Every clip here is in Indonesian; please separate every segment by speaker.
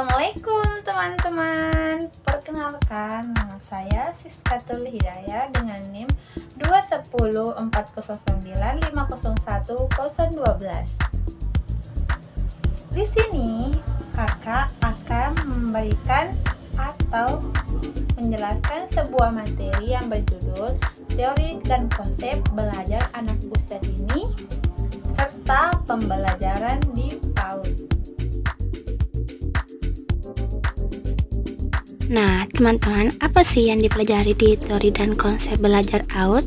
Speaker 1: Assalamualaikum teman-teman. Perkenalkan, nama saya Siskatul Hidayah dengan NIM 2104095010012. Di sini kakak akan memberikan atau menjelaskan sebuah materi yang berjudul Teori dan Konsep Belajar Anak Usia Dini serta Pembelajaran di PAUD.
Speaker 2: Nah, teman-teman, apa sih yang dipelajari di teori dan konsep belajar AUD?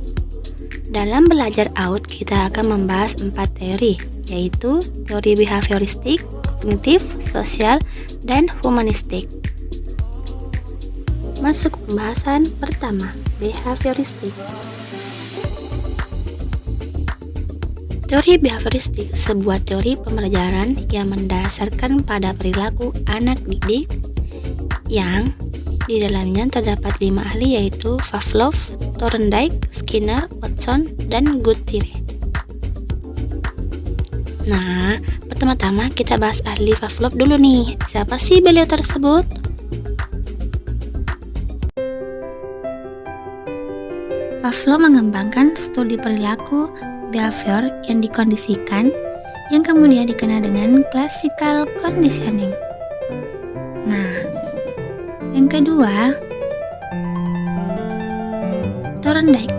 Speaker 2: Dalam belajar AUD, kita akan membahas 4 teori, yaitu teori behavioristik, kognitif, sosial, dan humanistik. Masuk pembahasan pertama, behavioristik. Teori behavioristik sebuah teori pembelajaran yang mendasarkan pada perilaku anak didik yang di dalamnya terdapat 5 ahli, yaitu Pavlov, Thorndike, Skinner, Watson, dan Guthrie. Nah, pertama-tama kita bahas ahli Pavlov dulu nih. Siapa sih beliau tersebut? Pavlov mengembangkan studi perilaku behavior yang dikondisikan, yang kemudian dikenal dengan classical conditioning. Nah, yang kedua, Thorndike.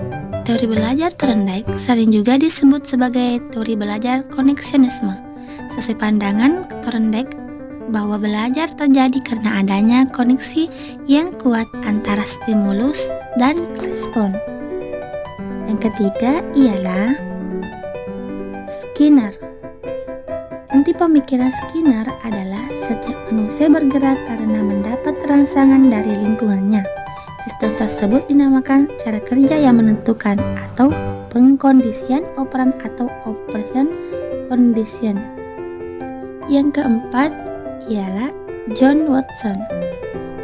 Speaker 2: Teori belajar Thorndike sering juga disebut sebagai teori belajar koneksionisme. Sesuai pandangan Thorndike bahwa belajar terjadi karena adanya koneksi yang kuat antara stimulus dan respon. Yang ketiga ialah Skinner. Inti pemikiran Skinner adalah setiap manusia bergerak karena mendapat rangsangan dari lingkungannya. Sistem tersebut dinamakan cara kerja yang menentukan atau pengkondisian operan atau operation condition. Yang keempat ialah John Watson.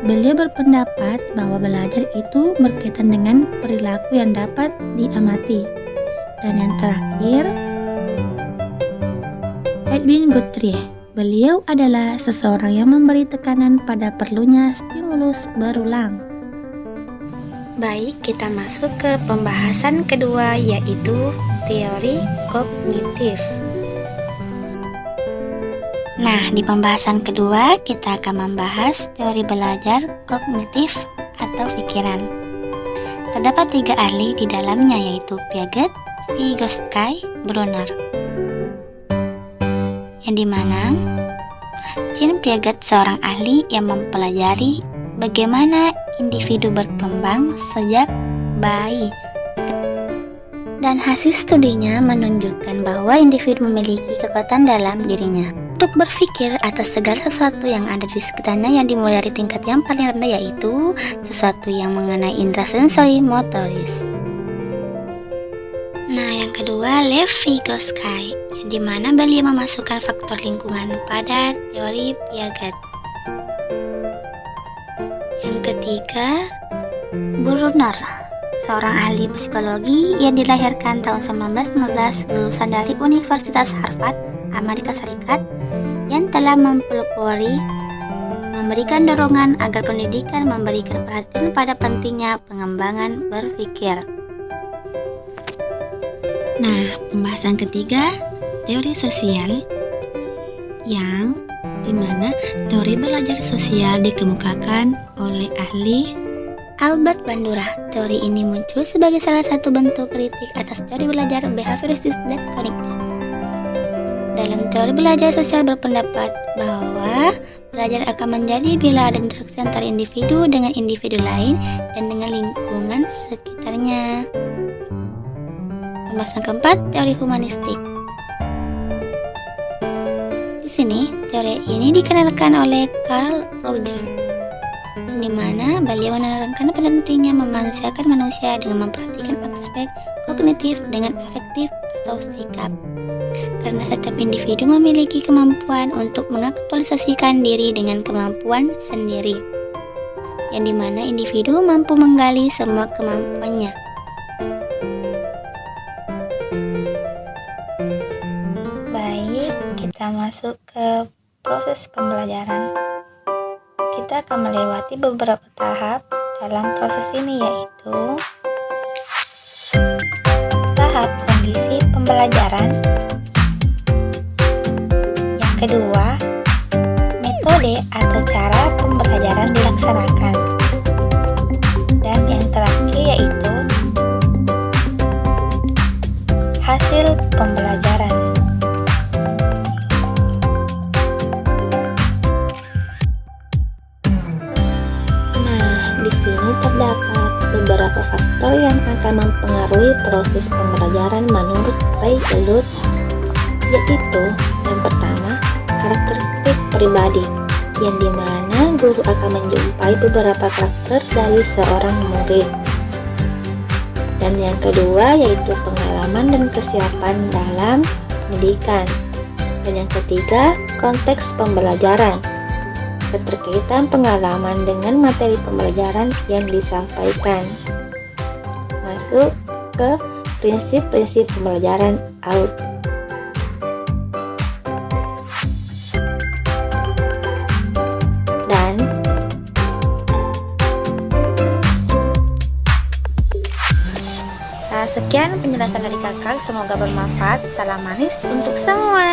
Speaker 2: Beliau berpendapat bahwa belajar itu berkaitan dengan perilaku yang dapat diamati. Dan yang terakhir, Edwin Guthrie. Beliau adalah seseorang yang memberi tekanan pada perlunya stimulus berulang. Baik, kita masuk ke pembahasan kedua, yaitu teori kognitif. Nah, di pembahasan kedua kita akan membahas teori belajar kognitif atau pikiran. Terdapat 3 ahli di dalamnya, yaitu Piaget, Vygotsky, Brunner. Yang dimana Jean Piaget seorang ahli yang mempelajari bagaimana individu berkembang sejak bayi, dan hasil studinya menunjukkan bahwa individu memiliki kekuatan dalam dirinya untuk berpikir atas segala sesuatu yang ada di sekitarnya, yang dimulai dari tingkat yang paling rendah, yaitu sesuatu yang mengenai indera sensori motoris. Nah, yang kedua, Lev Vygotsky, yang dimana beliau memasukkan faktor lingkungan pada teori Piaget. Yang ketiga, Brunner, seorang ahli psikologi yang dilahirkan tahun 1915, lulusan dari Universitas Harvard, Amerika Serikat, yang telah mempelopori memberikan dorongan agar pendidikan memberikan perhatian pada pentingnya pengembangan berpikir. Nah, pembahasan ketiga, teori sosial, yang dimana teori belajar sosial dikemukakan oleh ahli Albert Bandura. Teori ini muncul sebagai salah satu bentuk kritik atas teori belajar behavioristik dan kognitif. Dalam teori belajar sosial berpendapat bahwa belajar akan menjadi bila ada interaksi antara individu dengan individu lain dan dengan lingkungan sekitarnya. Pembahasan keempat, teori humanistik. Di sini, teori ini dikenalkan oleh Carl Roger, di mana beliau menerangkan pentingnya memanusiakan manusia dengan memperhatikan aspek kognitif dengan afektif atau sikap. Karena setiap individu memiliki kemampuan untuk mengaktualisasikan diri dengan kemampuan sendiri, yang dimana individu mampu menggali semua kemampuannya.
Speaker 1: Baik, kita masuk ke proses pembelajaran.
Speaker 2: kita akan melewati beberapa tahap dalam proses ini, yaitu tahap kondisi pembelajaran, yang kedua metode atau cara pembelajaran dilaksanakan, dan yang terakhir yaitu hasil pembelajaran. Di sini terdapat beberapa faktor yang akan mempengaruhi proses pembelajaran menurut Ray Lutz, yaitu yang pertama, karakteristik pribadi, yang dimana guru akan menjumpai beberapa karakter dari seorang murid. Dan yang kedua yaitu pengalaman dan kesiapan dalam pendidikan. Dan yang ketiga, konteks pembelajaran, keterkaitan pengalaman dengan materi pembelajaran yang disampaikan. Masuk ke prinsip-prinsip pembelajaran AUD. Dan sekian penjelasan dari kakak, semoga bermanfaat. Salam manis untuk semua.